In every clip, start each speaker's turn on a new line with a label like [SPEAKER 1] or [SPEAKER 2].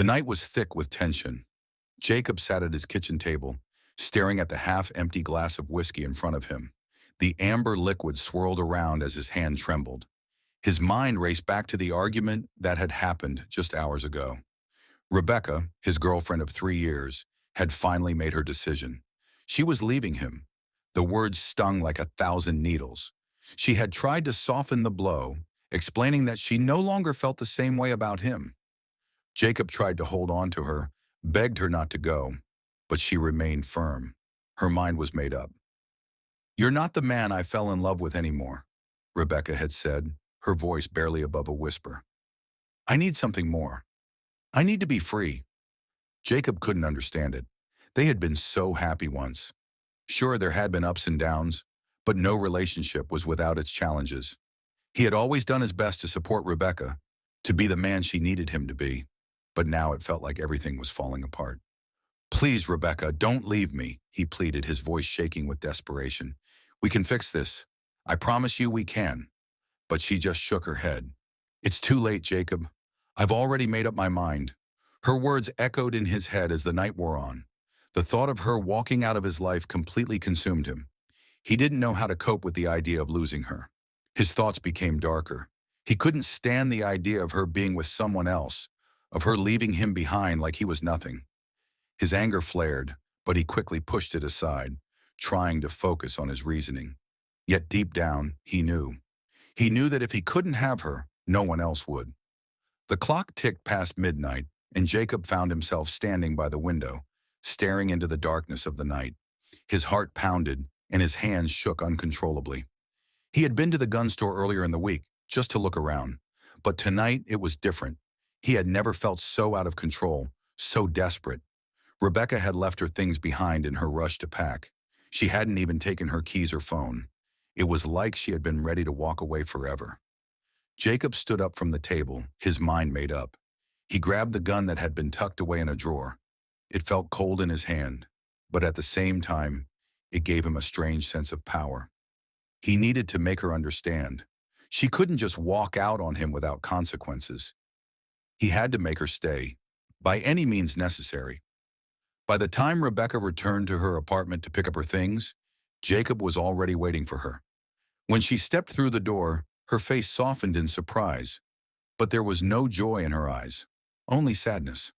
[SPEAKER 1] The night was thick with tension. Jacob sat at his kitchen table, staring at the half-empty glass of whiskey in front of him. The amber liquid swirled around as his hand trembled. His mind raced back to the argument that had happened just hours ago. Rebecca, his girlfriend of 3 years, had finally made her decision. She was leaving him. The words stung like 1,000 needles. She had tried to soften the blow, explaining that she no longer felt the same way about him. Jacob tried to hold on to her, begged her not to go, but she remained firm. Her mind was made up. "You're not the man I fell in love with anymore," Rebecca had said, her voice barely above a whisper. "I need something more. I need to be free." Jacob couldn't understand it. They had been so happy once. Sure, there had been ups and downs, but no relationship was without its challenges. He had always done his best to support Rebecca, to be the man she needed him to be, but now it felt like everything was falling apart. "Please, Rebecca, don't leave me," he pleaded, his voice shaking with desperation. "We can fix this. I promise you we can." But she just shook her head. "It's too late, Jacob. I've already made up my mind." Her words echoed in his head as the night wore on. The thought of her walking out of his life completely consumed him. He didn't know how to cope with the idea of losing her. His thoughts became darker. He couldn't stand the idea of her being with someone else, of her leaving him behind like he was nothing. His anger flared, but he quickly pushed it aside, trying to focus on his reasoning. Yet deep down, he knew. He knew that if he couldn't have her, no one else would. The clock ticked past midnight, and Jacob found himself standing by the window, staring into the darkness of the night. His heart pounded, and his hands shook uncontrollably. He had been to the gun store earlier in the week, just to look around. But tonight, it was different. He had never felt so out of control, so desperate. Rebecca had left her things behind in her rush to pack. She hadn't even taken her keys or phone. It was like she had been ready to walk away forever. Jacob stood up from the table, his mind made up. He grabbed the gun that had been tucked away in a drawer. It felt cold in his hand, but at the same time, it gave him a strange sense of power. He needed to make her understand. She couldn't just walk out on him without consequences. He had to make her stay, by any means necessary. By the time Rebecca returned to her apartment to pick up her things, Jacob was already waiting for her. When she stepped through the door, her face softened in surprise, but there was no joy in her eyes, only sadness.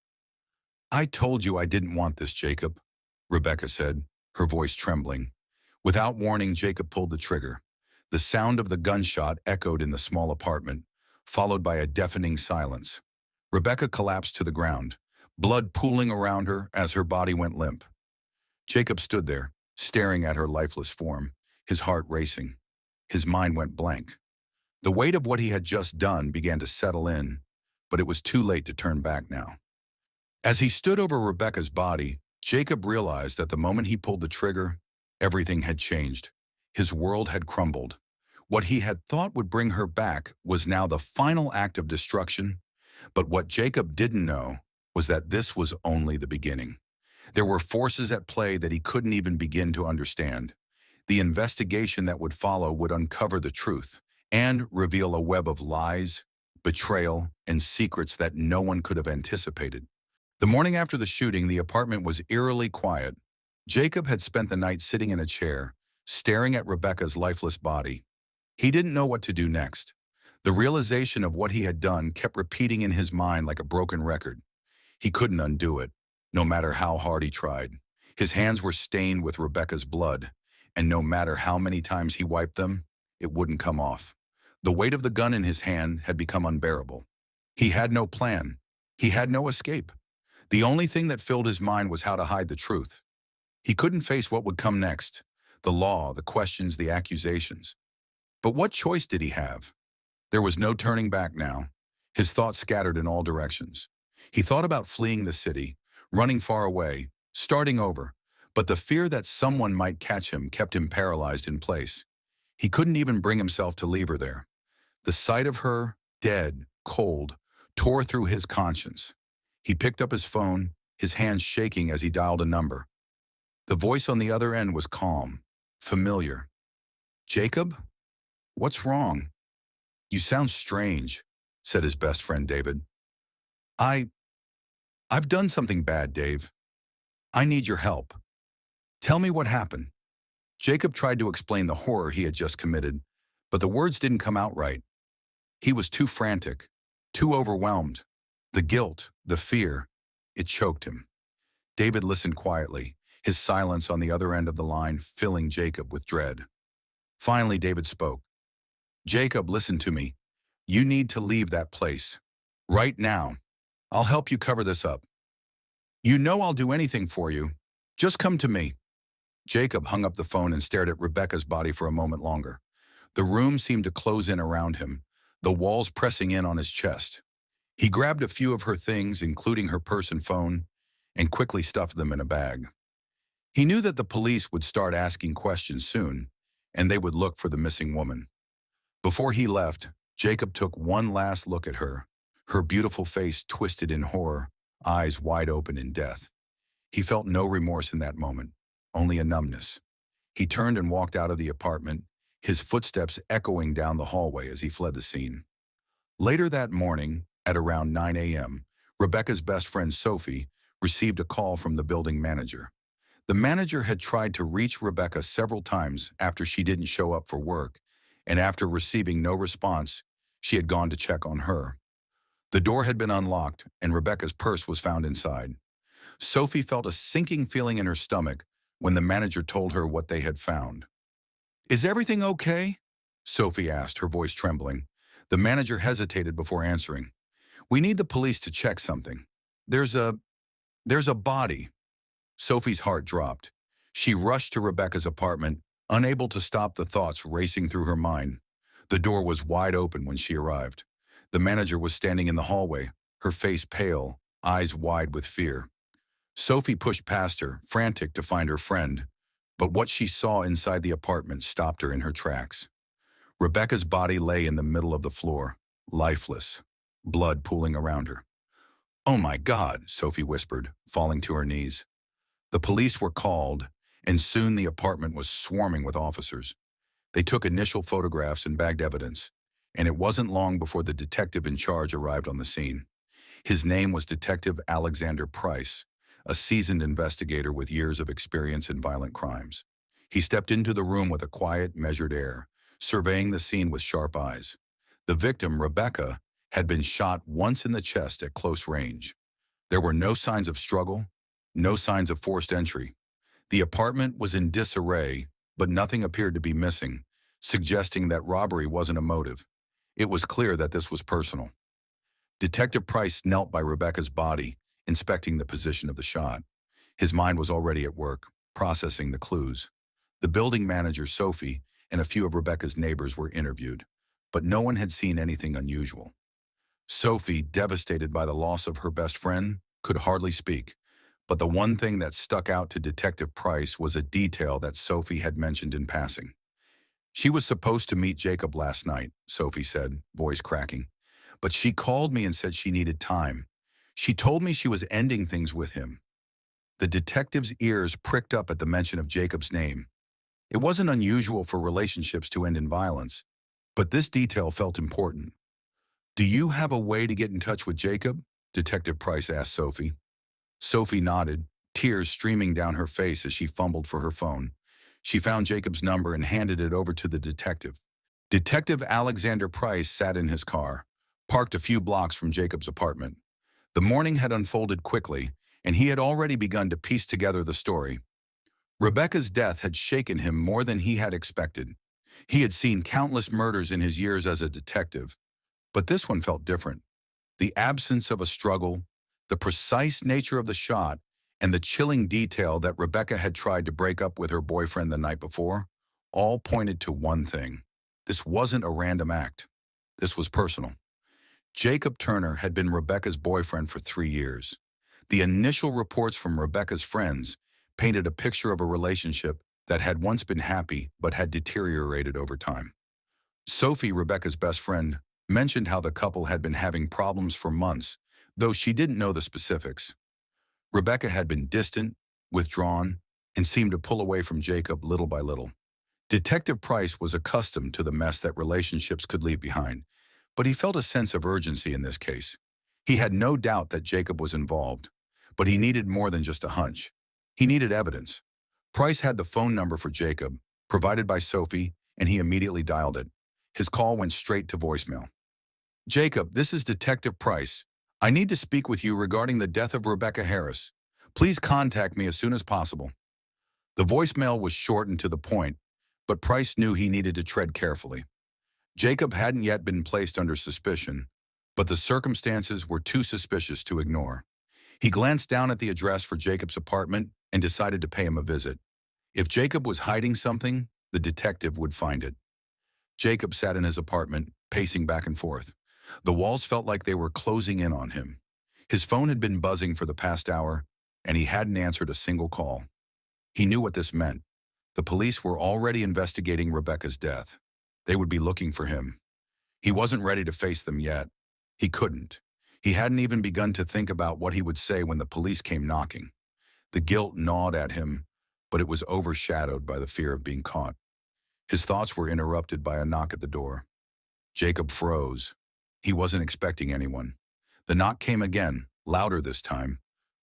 [SPEAKER 1] "I told you I didn't want this, Jacob," Rebecca said, her voice trembling. Without warning, Jacob pulled the trigger. The sound of the gunshot echoed in the small apartment, followed by a deafening silence. Rebecca collapsed to the ground, blood pooling around her as her body went limp. Jacob stood there, staring at her lifeless form, his heart racing. His mind went blank. The weight of what he had just done began to settle in, but it was too late to turn back now. As he stood over Rebecca's body, Jacob realized that the moment he pulled the trigger, everything had changed. His world had crumbled. What he had thought would bring her back was now the final act of destruction. But what Jacob didn't know was that this was only the beginning. There were forces at play that he couldn't even begin to understand. The investigation that would follow would uncover the truth and reveal a web of lies, betrayal, and secrets that no one could have anticipated. The morning after the shooting, the apartment was eerily quiet. Jacob had spent the night sitting in a chair, staring at Rebecca's lifeless body. He didn't know what to do next. The realization of what he had done kept repeating in his mind like a broken record. He couldn't undo it, no matter how hard he tried. His hands were stained with Rebecca's blood, and no matter how many times he wiped them, it wouldn't come off. The weight of the gun in his hand had become unbearable. He had no plan. He had no escape. The only thing that filled his mind was how to hide the truth. He couldn't face what would come next, the law, the questions, the accusations. But what choice did he have? There was no turning back now. His thoughts scattered in all directions. He thought about fleeing the city, running far away, starting over, but the fear that someone might catch him kept him paralyzed in place. He couldn't even bring himself to leave her there. The sight of her, dead, cold, tore through his conscience. He picked up his phone, his hands shaking as he dialed a number. The voice on the other end was calm, familiar. "Jacob? What's wrong?" "You sound strange," said his best friend David. I I've done something bad, Dave. I need your help. Tell me what happened. Jacob tried to explain the horror he had just committed, but the words didn't come out right. He was too frantic, too overwhelmed. The guilt, the fear, it choked him. David listened quietly, his silence on the other end of the line filling Jacob with dread. Finally, David spoke. Jacob, listen to me. You need to leave that place. Right now. I'll help you cover this up. You know I'll do anything for you. Just come to me. Jacob hung up the phone and stared at Rebecca's body for a moment longer. The room seemed to close in around him, the walls pressing in on his chest. He grabbed a few of her things, including her purse and phone, and quickly stuffed them in a bag. He knew that the police would start asking questions soon, and they would look for the missing woman. Before he left, Jacob took one last look at her beautiful face twisted in horror, eyes wide open in death. He felt no remorse in that moment, only a numbness. He turned and walked out of the apartment, his footsteps echoing down the hallway as he fled the scene. Later that morning, at around 9 a.m., Rebecca's best friend Sophie received a call from the building manager. The manager had tried to reach Rebecca several times after she didn't show up for work, and after receiving no response, she had gone to check on her. The door had been unlocked, and Rebecca's purse was found inside. Sophie felt a sinking feeling in her stomach when the manager told her what they had found. Is everything okay? Sophie asked, her voice trembling. The manager hesitated before answering. We need the police to check something. There's a body. Sophie's heart dropped. She rushed to Rebecca's apartment, unable to stop the thoughts racing through her mind. The door was wide open when she arrived. The manager was standing in the hallway, her face pale, eyes wide with fear. Sophie pushed past her, frantic to find her friend, but what she saw inside the apartment stopped her in her tracks. Rebecca's body lay in the middle of the floor, lifeless, blood pooling around her. Oh my God, Sophie whispered, falling to her knees. The police were called, and soon the apartment was swarming with officers. They took initial photographs and bagged evidence, and it wasn't long before the detective in charge arrived on the scene. His name was Detective Alexander Price, a seasoned investigator with years of experience in violent crimes. He stepped into the room with a quiet, measured air, surveying the scene with sharp eyes. The victim, Rebecca, had been shot once in the chest at close range. There were no signs of struggle, no signs of forced entry. The apartment was in disarray, but nothing appeared to be missing, suggesting that robbery wasn't a motive. It was clear that this was personal. Detective Price knelt by Rebecca's body, inspecting the position of the shot. His mind was already at work, processing the clues. The building manager, Sophie, and a few of Rebecca's neighbors were interviewed, but no one had seen anything unusual. Sophie, devastated by the loss of her best friend, could hardly speak, but the one thing that stuck out to Detective Price was a detail that Sophie had mentioned in passing. She was supposed to meet Jacob last night, Sophie said, voice cracking. But she called me and said she needed time. She told me she was ending things with him. The detective's ears pricked up at the mention of Jacob's name. It wasn't unusual for relationships to end in violence, but this detail felt important. Do you have a way to get in touch with Jacob? Detective Price asked Sophie. Sophie nodded, tears streaming down her face as she fumbled for her phone. She found Jacob's number and handed it over to the detective. Detective Alexander Price sat in his car, parked a few blocks from Jacob's apartment. The morning had unfolded quickly, and he had already begun to piece together the story. Rebecca's death had shaken him more than he had expected. He had seen countless murders in his years as a detective, but this one felt different. The absence of a struggle, the precise nature of the shot, and the chilling detail that Rebecca had tried to break up with her boyfriend the night before, all pointed to one thing. This wasn't a random act. This was personal. Jacob Turner had been Rebecca's boyfriend for 3 years. The initial reports from Rebecca's friends painted a picture of a relationship that had once been happy but had deteriorated over time. Sophie, Rebecca's best friend, mentioned how the couple had been having problems for months, though she didn't know the specifics. Rebecca had been distant, withdrawn, and seemed to pull away from Jacob little by little. Detective Price was accustomed to the mess that relationships could leave behind, but he felt a sense of urgency in this case. He had no doubt that Jacob was involved, But he needed more than just a hunch. He needed evidence. Price had the phone number for Jacob, provided by Sophie, and he immediately dialed it. His call went straight to voicemail. Jacob, this is Detective Price. I need to speak with you regarding the death of Rebecca Harris. Please contact me as soon as possible. The voicemail was short and to the point, but Price knew he needed to tread carefully. Jacob hadn't yet been placed under suspicion, but the circumstances were too suspicious to ignore. He glanced down at the address for Jacob's apartment and decided to pay him a visit. If Jacob was hiding something, the detective would find it. Jacob sat in his apartment, pacing back and forth. The walls felt like they were closing in on him. His phone had been buzzing for the past hour, and he hadn't answered a single call. He knew what this meant. The police were already investigating Rebecca's death. They would be looking for him. He wasn't ready to face them yet. He couldn't. He hadn't even begun to think about what he would say when the police came knocking. The guilt gnawed at him, but it was overshadowed by the fear of being caught. His thoughts were interrupted by a knock at the door. Jacob froze. He wasn't expecting anyone. The knock came again, louder this time,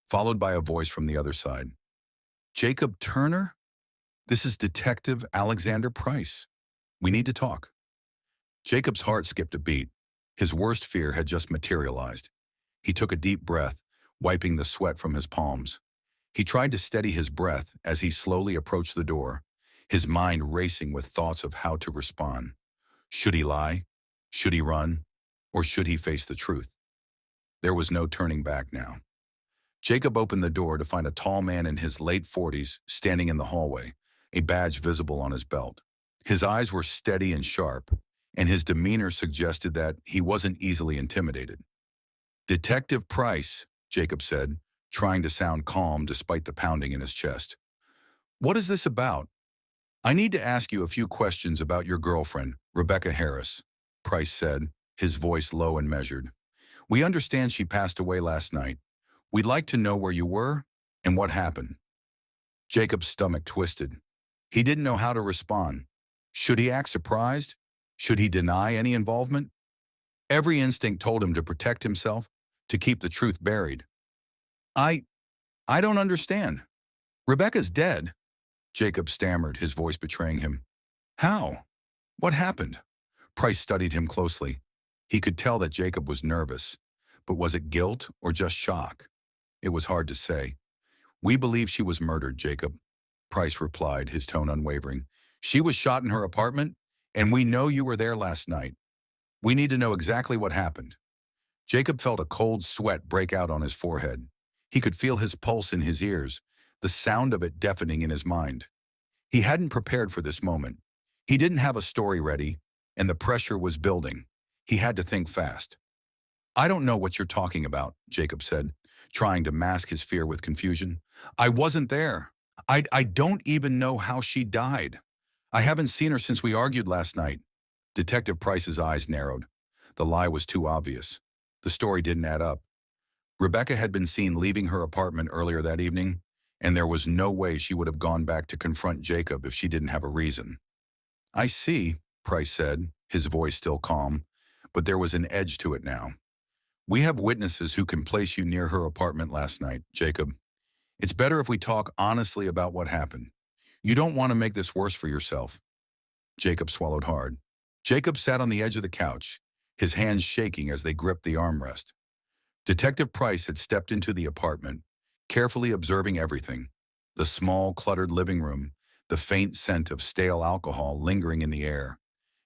[SPEAKER 1] followed by a voice from the other side. Jacob Turner? This is Detective Alexander Price. We need to talk. Jacob's heart skipped a beat. His worst fear had just materialized. He took a deep breath, wiping the sweat from his palms. He tried to steady his breath as he slowly approached the door, his mind racing with thoughts of how to respond. Should he lie? Should he run? Or should he face the truth? There was no turning back now. Jacob opened the door to find a tall man in his late 40s standing in the hallway, a badge visible on his belt. His eyes were steady and sharp, and his demeanor suggested that he wasn't easily intimidated. Detective Price, Jacob said, trying to sound calm despite the pounding in his chest. What is this about? I need to ask you a few questions about your girlfriend, Rebecca Harris, Price said, his voice low and measured. We understand she passed away last night. We'd like to know where you were and what happened. Jacob's stomach twisted. He didn't know how to respond. Should he act surprised? Should he deny any involvement? Every instinct told him to protect himself, to keep the truth buried. I don't understand. Rebecca's dead, Jacob stammered, his voice betraying him. How? What happened? Price studied him closely. He could tell that Jacob was nervous, but was it guilt or just shock? It was hard to say. We believe she was murdered, Jacob, Price replied, his tone unwavering. She was shot in her apartment, and we know you were there last night. We need to know exactly what happened. Jacob felt a cold sweat break out on his forehead. He could feel his pulse in his ears, the sound of it deafening in his mind. He hadn't prepared for this moment. He didn't have a story ready, and the pressure was building. He had to think fast. I don't know what you're talking about, Jacob said, trying to mask his fear with confusion. I wasn't there. I don't even know how she died. I haven't seen her since we argued last night. Detective Price's eyes narrowed. The lie was too obvious. The story didn't add up. Rebecca had been seen leaving her apartment earlier that evening, and there was no way she would have gone back to confront Jacob if she didn't have a reason. I see, Price said, his voice still calm, but there was an edge to it now. We have witnesses who can place you near her apartment last night, Jacob. It's better if we talk honestly about what happened. You don't want to make this worse for yourself. Jacob swallowed hard. Jacob sat on the edge of the couch, his hands shaking as they gripped the armrest. Detective Price had stepped into the apartment, carefully observing everything. The small, cluttered living room, the faint scent of stale alcohol lingering in the air,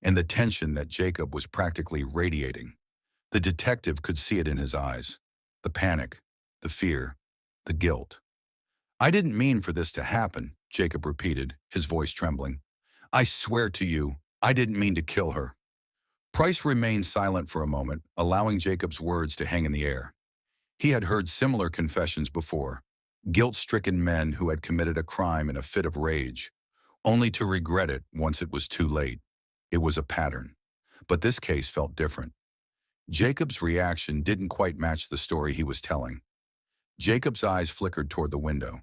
[SPEAKER 1] and the tension that Jacob was practically radiating. The detective could see it in his eyes. The panic, the fear, the guilt. I didn't mean for this to happen, Jacob repeated, his voice trembling. I swear to you, I didn't mean to kill her. Price remained silent for a moment, allowing Jacob's words to hang in the air. He had heard similar confessions before, guilt-stricken men who had committed a crime in a fit of rage, only to regret it once it was too late. It was a pattern. But this case felt different. Jacob's reaction didn't quite match the story he was telling. Jacob's eyes flickered toward the window.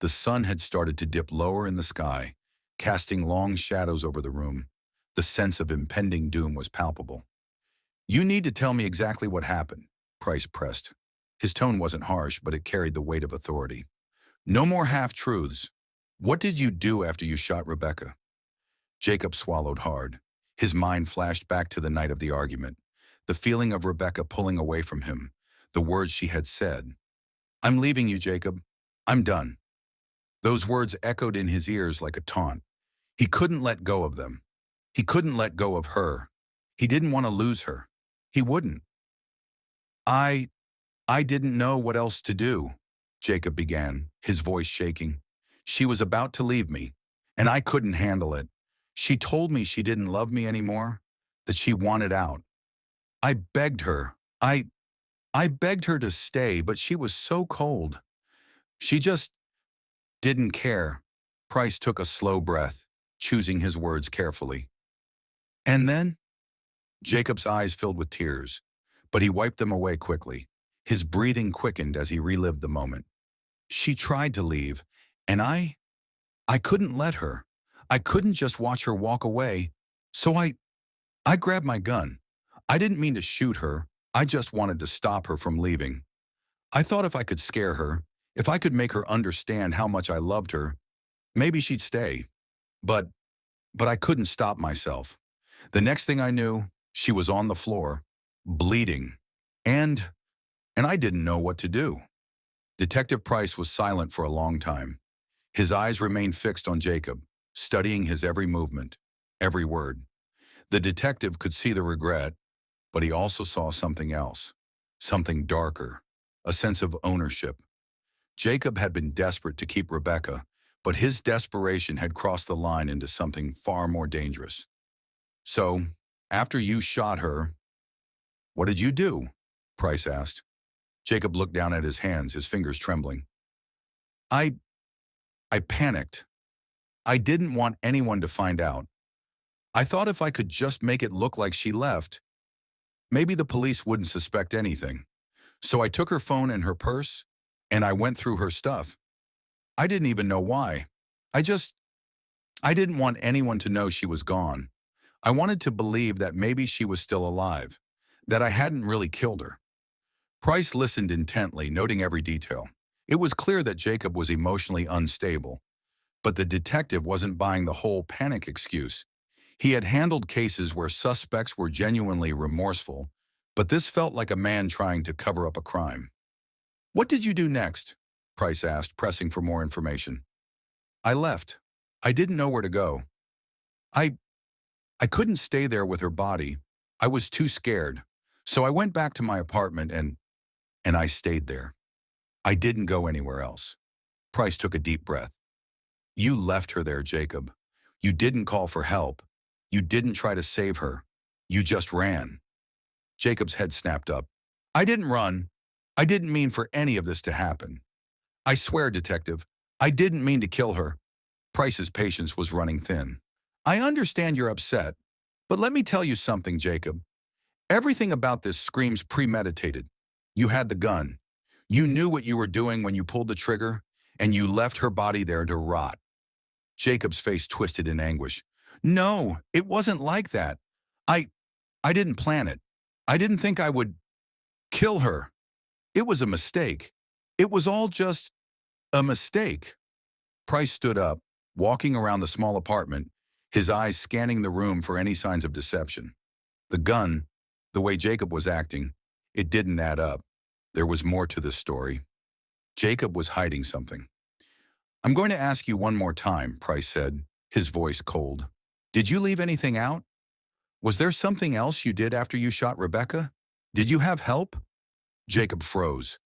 [SPEAKER 1] The sun had started to dip lower in the sky, casting long shadows over the room. The sense of impending doom was palpable. You need to tell me exactly what happened, Price pressed. His tone wasn't harsh, but it carried the weight of authority. No more half-truths. What did you do after you shot Rebecca? Jacob swallowed hard. His mind flashed back to the night of the argument, the feeling of Rebecca pulling away from him, the words she had said. I'm leaving you, Jacob. I'm done. Those words echoed in his ears like a taunt. He couldn't let go of them. He couldn't let go of her. He didn't want to lose her. He wouldn't. I didn't know what else to do, Jacob began, his voice shaking. She was about to leave me, and I couldn't handle it. She told me she didn't love me anymore, that she wanted out. I begged her. I begged her to stay, but she was so cold. She just didn't care. Price took a slow breath, choosing his words carefully. And then? Jacob's eyes filled with tears, but he wiped them away quickly. His breathing quickened as he relived the moment. She tried to leave, and I couldn't let her. I couldn't just watch her walk away, so I grabbed my gun. I didn't mean to shoot her. I just wanted to stop her from leaving. I thought if I could scare her, if I could make her understand how much I loved her, maybe she'd stay. But I couldn't stop myself. The next thing I knew, she was on the floor, bleeding, and I didn't know what to do. Detective Price was silent for a long time. His eyes remained fixed on Jacob, studying his every movement, every word. The detective could see the regret, but he also saw something else, something darker, a sense of ownership. Jacob had been desperate to keep Rebecca, but his desperation had crossed the line into something far more dangerous. So, after you shot her, what did you do? Price asked. Jacob looked down at his hands, his fingers trembling. I panicked. I didn't want anyone to find out. I thought if I could just make it look like she left, maybe the police wouldn't suspect anything. So I took her phone and her purse, and I went through her stuff. I didn't even know why. I didn't want anyone to know she was gone. I wanted to believe that maybe she was still alive, that I hadn't really killed her. Price listened intently, noting every detail. It was clear that Jacob was emotionally unstable, but the detective wasn't buying the whole panic excuse. He had handled cases where suspects were genuinely remorseful, but this felt like a man trying to cover up a crime. What did you do next? Price asked, pressing for more information. I left. I didn't know where to go. I couldn't stay there with her body. I was too scared. So I went back to my apartment and I stayed there. I didn't go anywhere else. Price took a deep breath. You left her there, Jacob. You didn't call for help. You didn't try to save her. You just ran. Jacob's head snapped up. I didn't run. I didn't mean for any of this to happen. I swear, detective, I didn't mean to kill her. Price's patience was running thin. I understand you're upset, but let me tell you something, Jacob. Everything about this screams premeditated. You had the gun. You knew what you were doing when you pulled the trigger, and you left her body there to rot. Jacob's face twisted in anguish. No, it wasn't like that. I didn't plan it. I didn't think I would kill her. It was a mistake. It was all just a mistake. Price stood up, walking around the small apartment, his eyes scanning the room for any signs of deception. The gun, the way Jacob was acting, it didn't add up. There was more to this story. Jacob was hiding something. I'm going to ask you one more time, Price said, his voice cold. Did you leave anything out? Was there something else you did after you shot Rebecca? Did you have help? Jacob froze.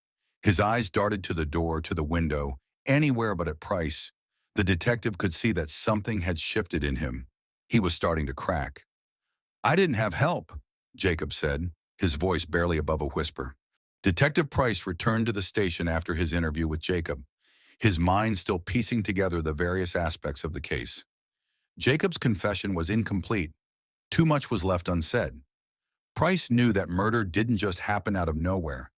[SPEAKER 1] His eyes darted to the door, to the window, anywhere but at Price. The detective could see that something had shifted in him. He was starting to crack. I didn't have help, Jacob said, his voice barely above a whisper. Detective Price returned to the station after his interview with Jacob, his mind still piecing together the various aspects of the case. Jacob's confession was incomplete. Too much was left unsaid. Price knew that murder didn't just happen out of nowhere,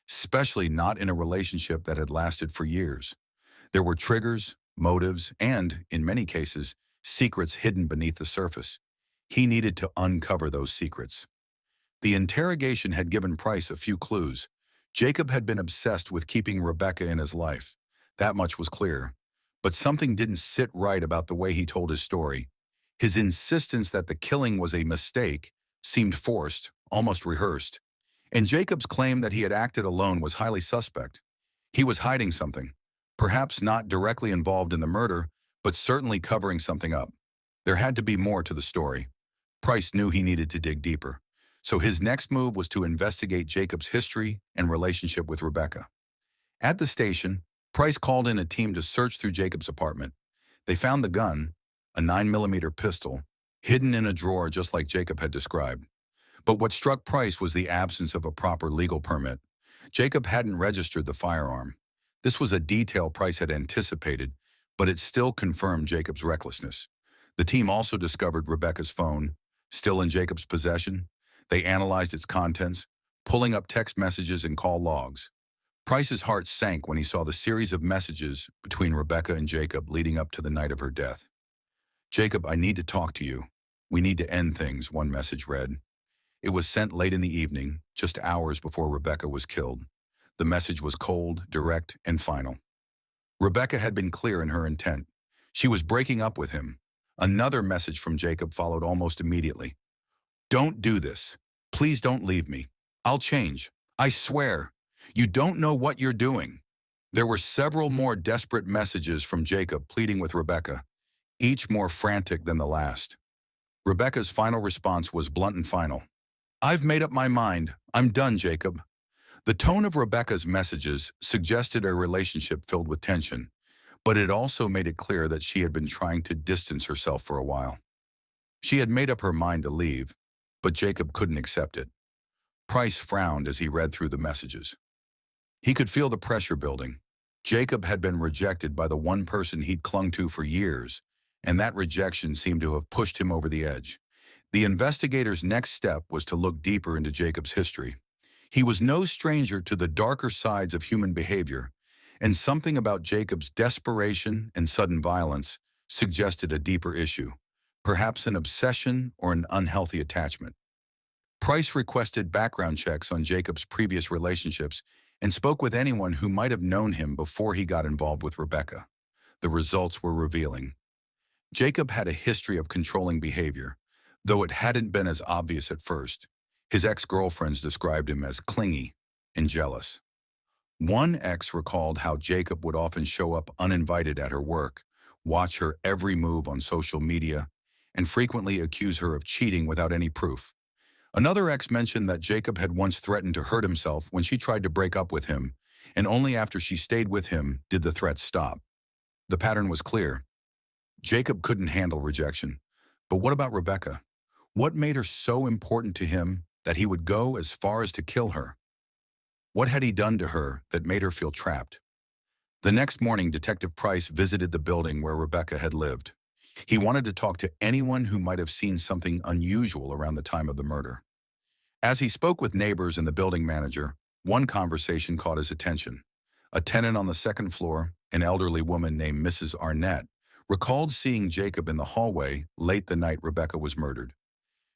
[SPEAKER 1] especially not in a relationship that had lasted for years. There were triggers, motives, and, in many cases, secrets hidden beneath the surface. He needed to uncover those secrets. The interrogation had given Price a few clues, Jacob had been obsessed with keeping Rebecca in his life. That much was clear. But something didn't sit right about the way he told his story. His insistence that the killing was a mistake seemed forced, almost rehearsed. And Jacob's claim that he had acted alone was highly suspect. He was hiding something, perhaps not directly involved in the murder, but certainly covering something up. There had to be more to the story. Price knew he needed to dig deeper. So his next move was to investigate Jacob's history and relationship with Rebecca. At the station, Price called in a team to search through Jacob's apartment. They found the gun, a 9mm pistol, hidden in a drawer just like Jacob had described. But what struck Price was the absence of a proper legal permit. Jacob hadn't registered the firearm. This was a detail Price had anticipated, but it still confirmed Jacob's recklessness. The team also discovered Rebecca's phone, still in Jacob's possession. They analyzed its contents, pulling up text messages and call logs. Price's heart sank when he saw the series of messages between Rebecca and Jacob leading up to the night of her death. "Jacob, I need to talk to you. We need to end things," one message read. It was sent late in the evening, just hours before Rebecca was killed. The message was cold, direct, and final. Rebecca had been clear in her intent. She was breaking up with him. Another message from Jacob followed almost immediately. "Don't do this. Please don't leave me. I'll change. I swear. You don't know what you're doing." There were several more desperate messages from Jacob pleading with Rebecca, each more frantic than the last. Rebecca's final response was blunt and final. "I've made up my mind. I'm done, Jacob." The tone of Rebecca's messages suggested a relationship filled with tension, but it also made it clear that she had been trying to distance herself for a while. She had made up her mind to leave, but Jacob couldn't accept it. Price frowned as he read through the messages. He could feel the pressure building. Jacob had been rejected by the one person he'd clung to for years, and that rejection seemed to have pushed him over the edge. The investigator's next step was to look deeper into Jacob's history. He was no stranger to the darker sides of human behavior, and something about Jacob's desperation and sudden violence suggested a deeper issue, perhaps an obsession or an unhealthy attachment. Price requested background checks on Jacob's previous relationships and spoke with anyone who might have known him before he got involved with Rebecca. The results were revealing. Jacob had a history of controlling behavior, though it hadn't been as obvious at first. His ex-girlfriends described him as clingy and jealous. One ex recalled how Jacob would often show up uninvited at her work, watch her every move on social media, and frequently accuse her of cheating without any proof. Another ex mentioned that Jacob had once threatened to hurt himself when she tried to break up with him, and only after she stayed with him did the threats stop. The pattern was clear. Jacob couldn't handle rejection. But what about Rebecca? What made her so important to him that he would go as far as to kill her? What had he done to her that made her feel trapped? The next morning, Detective Price visited the building where Rebecca had lived. He wanted to talk to anyone who might have seen something unusual around the time of the murder. As he spoke with neighbors and the building manager, one conversation caught his attention. A tenant on the second floor, an elderly woman named Mrs. Arnett, recalled seeing Jacob in the hallway late the night Rebecca was murdered.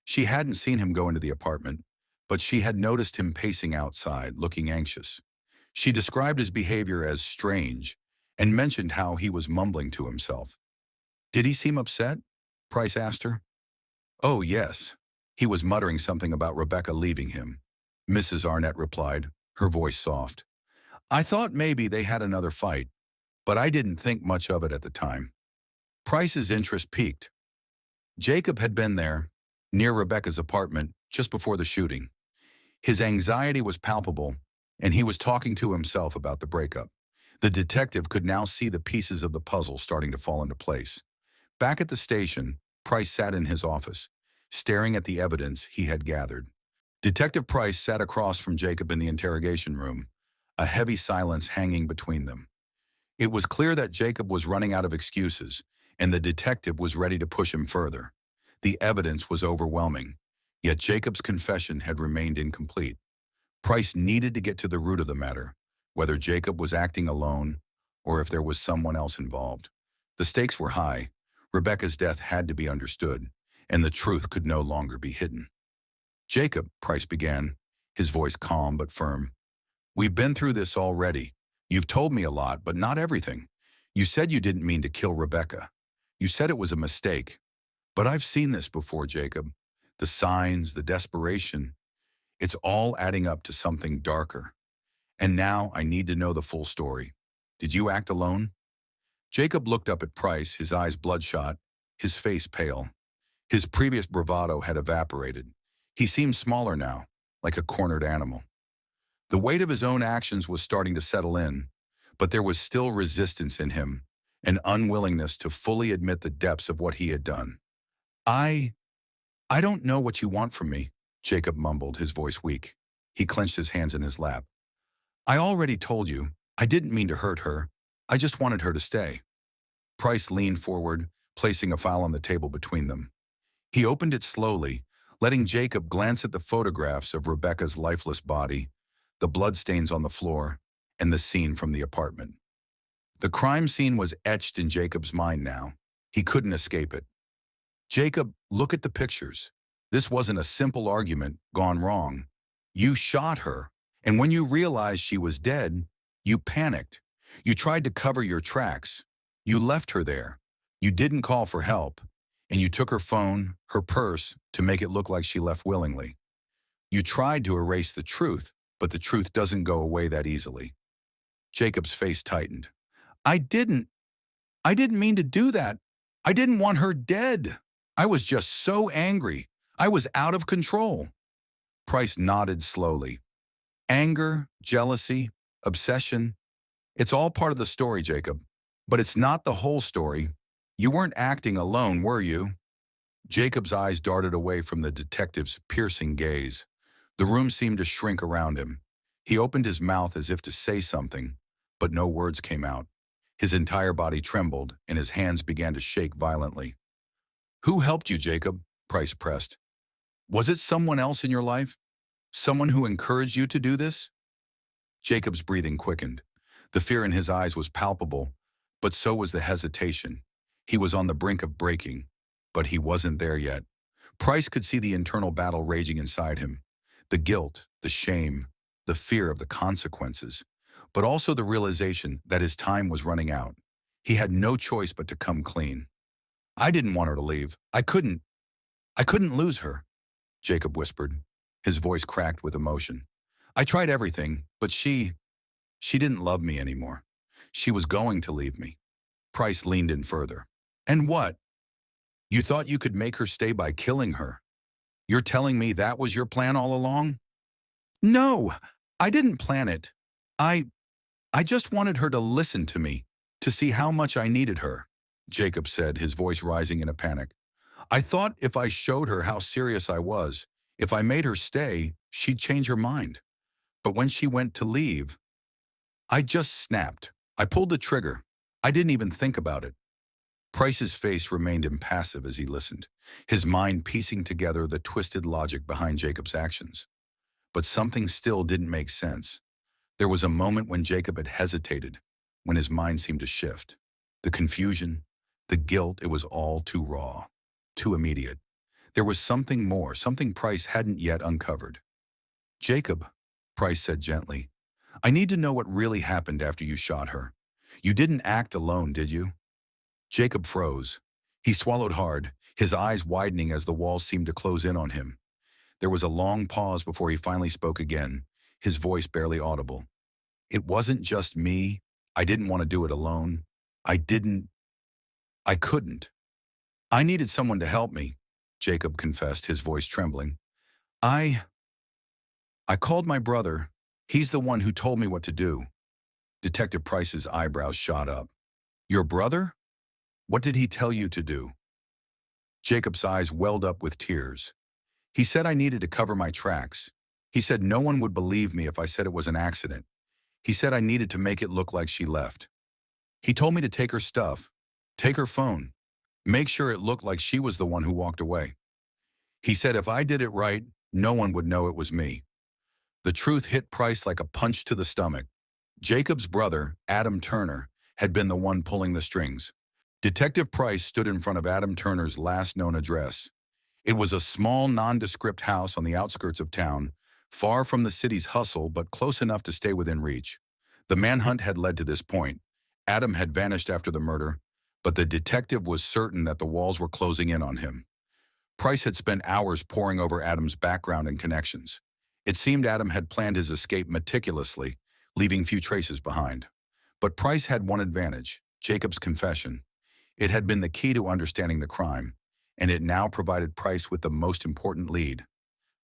[SPEAKER 1] She hadn't seen him go into the apartment, but she had noticed him pacing outside, looking anxious. She described his behavior as strange and mentioned how he was mumbling to himself. "Did he seem upset?" Price asked her. "Oh, yes. He was muttering something about Rebecca leaving him," Mrs. Arnett replied, her voice soft. "I thought maybe they had another fight, but I didn't think much of it at the time." Price's interest peaked. Jacob had been there, near Rebecca's apartment, just before the shooting. His anxiety was palpable, and he was talking to himself about the breakup. The detective could now see the pieces of the puzzle starting to fall into place. Back at the station, Price sat in his office, staring at the evidence he had gathered. Detective Price sat across from Jacob in the interrogation room, a heavy silence hanging between them. It was clear that Jacob was running out of excuses, and the detective was ready to push him further. The evidence was overwhelming, yet Jacob's confession had remained incomplete. Price needed to get to the root of the matter, whether Jacob was acting alone or if there was someone else involved. The stakes were high. Rebecca's death had to be understood, and the truth could no longer be hidden. "Jacob," Price began, his voice calm but firm, We've been through this already. You've told me a lot, but not everything. You said you didn't mean to kill Rebecca. You said it was a mistake. But I've seen this before, Jacob. The signs, the desperation. It's all adding up to something darker. And now I need to know the full story. Did you act alone? Jacob looked up at Price, his eyes bloodshot, his face pale. His previous bravado had evaporated. He seemed smaller now, like a cornered animal. The weight of his own actions was starting to settle in, but there was still resistance in him, an unwillingness to fully admit the depths of what he had done. I don't know what you want from me, Jacob mumbled, his voice weak. He clenched his hands in his lap. I already told you. I didn't mean to hurt her. I just wanted her to stay. Price leaned forward, placing a file on the table between them. He opened it slowly, letting Jacob glance at the photographs of Rebecca's lifeless body, the bloodstains on the floor, and the scene from the apartment. The crime scene was etched in Jacob's mind now. He couldn't escape it. Jacob, look at the pictures. This wasn't a simple argument gone wrong. You shot her, and when you realized she was dead, you panicked. You tried to cover your tracks. You left her there. You didn't call for help, and you took her phone, her purse, to make it look like she left willingly. You tried to erase the truth, but the truth doesn't go away that easily. Jacob's face tightened. I didn't mean to do that. I didn't want her dead. I was just so angry. I was out of control. Price nodded slowly. Anger, jealousy, obsession. It's all part of the story, Jacob. But it's not the whole story. You weren't acting alone, were you? Jacob's eyes darted away from the detective's piercing gaze. The room seemed to shrink around him. He opened his mouth as if to say something, but no words came out. His entire body trembled, and his hands began to shake violently. Who helped you, Jacob? Price pressed. Was it someone else in your life? Someone who encouraged you to do this? Jacob's breathing quickened. The fear in his eyes was palpable, but so was the hesitation. He was on the brink of breaking, but he wasn't there yet. Price could see the internal battle raging inside him. The guilt, the shame, the fear of the consequences, but also the realization that his time was running out. He had no choice but to come clean. I didn't want her to leave. I couldn't lose her, Jacob whispered. His voice cracked with emotion. I tried everything, but she didn't love me anymore. She was going to leave me. Price leaned in further. And what? You thought you could make her stay by killing her? You're telling me that was your plan all along? No, I didn't plan it. I just wanted her to listen to me, to see how much I needed her, Jacob said, his voice rising in a panic. I thought if I showed her how serious I was, if I made her stay, she'd change her mind. But when she went to leave, I just snapped. I pulled the trigger. I didn't even think about it. Price's face remained impassive as he listened, his mind piecing together the twisted logic behind Jacob's actions. But something still didn't make sense. There was a moment when Jacob had hesitated, when his mind seemed to shift. The confusion, the guilt, it was all too raw, too immediate. There was something more, something Price hadn't yet uncovered. Jacob, Price said gently, I need to know what really happened after you shot her. You didn't act alone, did you? Jacob froze. He swallowed hard, his eyes widening as the walls seemed to close in on him. There was a long pause before he finally spoke again, his voice barely audible. It wasn't just me. I didn't want to do it alone. I couldn't. I needed someone to help me, Jacob confessed, his voice trembling. I called my brother. He's the one who told me what to do. Detective Price's eyebrows shot up. Your brother? What did he tell you to do? Jacob's eyes welled up with tears. He said I needed to cover my tracks. He said no one would believe me if I said it was an accident. He said I needed to make it look like she left. He told me to take her stuff, take her phone, make sure it looked like she was the one who walked away. He said if I did it right, no one would know it was me. The truth hit Price like a punch to the stomach. Jacob's brother, Adam Turner, had been the one pulling the strings. Detective Price stood in front of Adam Turner's last known address. It was a small, nondescript house on the outskirts of town, far from the city's hustle but close enough to stay within reach. The manhunt had led to this point. Adam had vanished after the murder, but the detective was certain that the walls were closing in on him. Price had spent hours poring over Adam's background and connections. It seemed Adam had planned his escape meticulously, leaving few traces behind. But Price had one advantage: Jacob's confession. It had been the key to understanding the crime, and it now provided Price with the most important lead: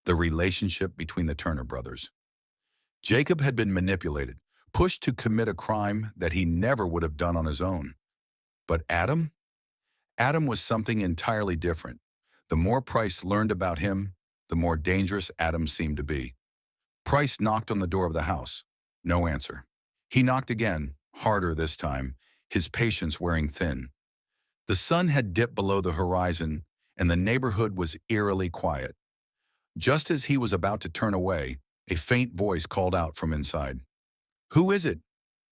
[SPEAKER 1] the relationship between the Turner brothers. Jacob had been manipulated, pushed to commit a crime that he never would have done on his own. But Adam? Adam was something entirely different. The more Price learned about him, the more dangerous Adam seemed to be. Price knocked on the door of the house. No answer. He knocked again, harder this time, his patience wearing thin. The sun had dipped below the horizon, and the neighborhood was eerily quiet. Just as he was about to turn away, a faint voice called out from inside. "Who is it?"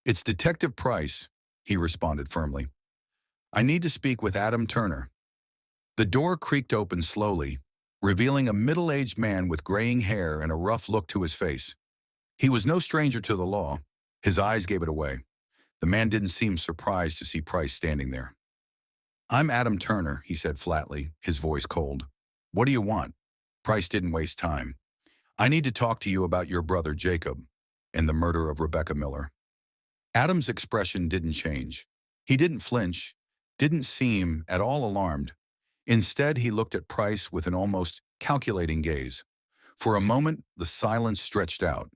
[SPEAKER 1] "It's Detective Price," he responded firmly. "I need to speak with Adam Turner." The door creaked open slowly, revealing a middle-aged man with graying hair and a rough look to his face. He was no stranger to the law. His eyes gave it away. The man didn't seem surprised to see Price standing there. "I'm Adam Turner," he said flatly, his voice cold. "What do you want?" Price didn't waste time. "I need to talk to you about your brother Jacob and the murder of Rebecca Miller." Adam's expression didn't change. He didn't flinch, didn't seem at all alarmed. Instead, he looked at Price with an almost calculating gaze. For a moment, the silence stretched out.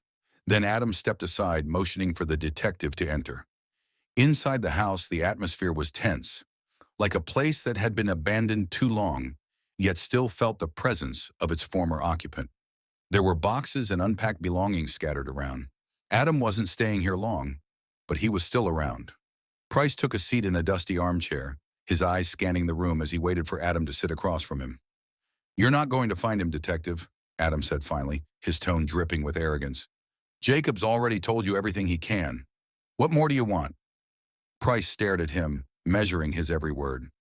[SPEAKER 1] Then Adam stepped aside, motioning for the detective to enter. Inside the house, the atmosphere was tense, like a place that had been abandoned too long, yet still felt the presence of its former occupant. There were boxes and unpacked belongings scattered around. Adam wasn't staying here long, but he was still around. Price took a seat in a dusty armchair, his eyes scanning the room as he waited for Adam to sit across from him. "You're not going to find him, Detective," Adam said finally, his tone dripping with arrogance. "Jacob's already told you everything he can. What more do you want?" Price stared at him, measuring his every word.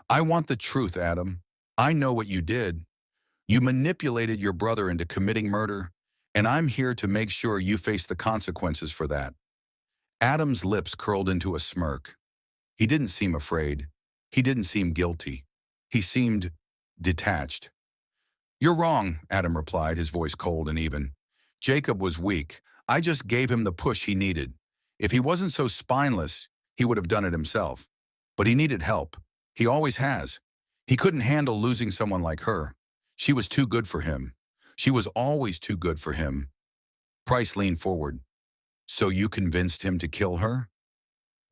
[SPEAKER 1] "I want the truth, Adam. I know what you did. You manipulated your brother into committing murder, and I'm here to make sure you face the consequences for that." Adam's lips curled into a smirk. He didn't seem afraid. He didn't seem guilty. He seemed detached. "You're wrong," Adam replied, his voice cold and even. "Jacob was weak. I just gave him the push he needed. If he wasn't so spineless, he would have done it himself. But he needed help. He always has. He couldn't handle losing someone like her. She was too good for him. She was always too good for him." Price leaned forward. "So you convinced him to kill her?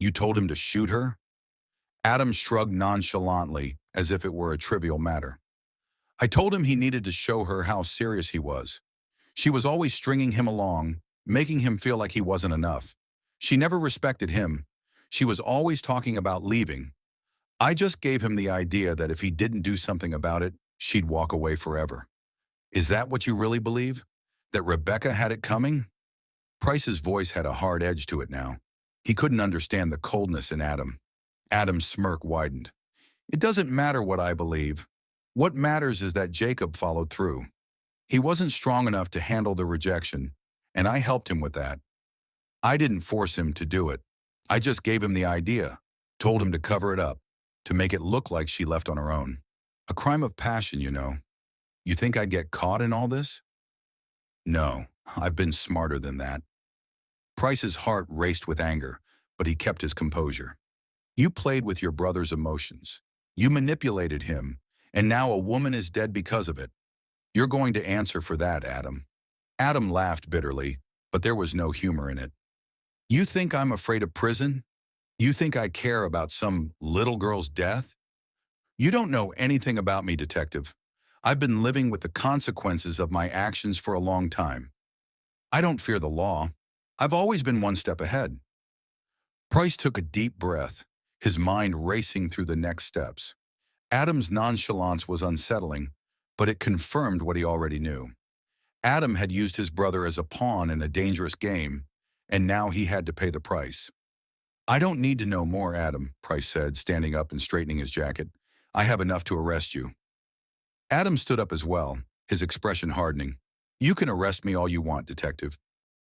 [SPEAKER 1] You told him to shoot her?" Adam shrugged nonchalantly, as if it were a trivial matter. "I told him he needed to show her how serious he was. She was always stringing him along, making him feel like he wasn't enough. She never respected him. She was always talking about leaving. I just gave him the idea that if he didn't do something about it, she'd walk away forever." "Is that what you really believe? That Rebecca had it coming?" Price's voice had a hard edge to it now. He couldn't understand the coldness in Adam. Adam's smirk widened. "It doesn't matter what I believe. What matters is that Jacob followed through. He wasn't strong enough to handle the rejection, and I helped him with that. I didn't force him to do it. I just gave him the idea, told him to cover it up, to make it look like she left on her own. A crime of passion, you know. You think I'd get caught in all this?" "No, I've been smarter than that." Price's heart raced with anger, but he kept his composure. "You played with your brother's emotions. You manipulated him, and now a woman is dead because of it. You're going to answer for that, Adam." Adam laughed bitterly, but there was no humor in it. "You think I'm afraid of prison? You think I care about some little girl's death? You don't know anything about me, Detective. I've been living with the consequences of my actions for a long time. I don't fear the law. I've always been one step ahead." Price took a deep breath, his mind racing through the next steps. Adam's nonchalance was unsettling, but it confirmed what he already knew. Adam had used his brother as a pawn in a dangerous game, and now he had to pay the price. "I don't need to know more, Adam," Price said, standing up and straightening his jacket. "I have enough to arrest you." Adam stood up as well, his expression hardening. You can arrest me all you want, detective,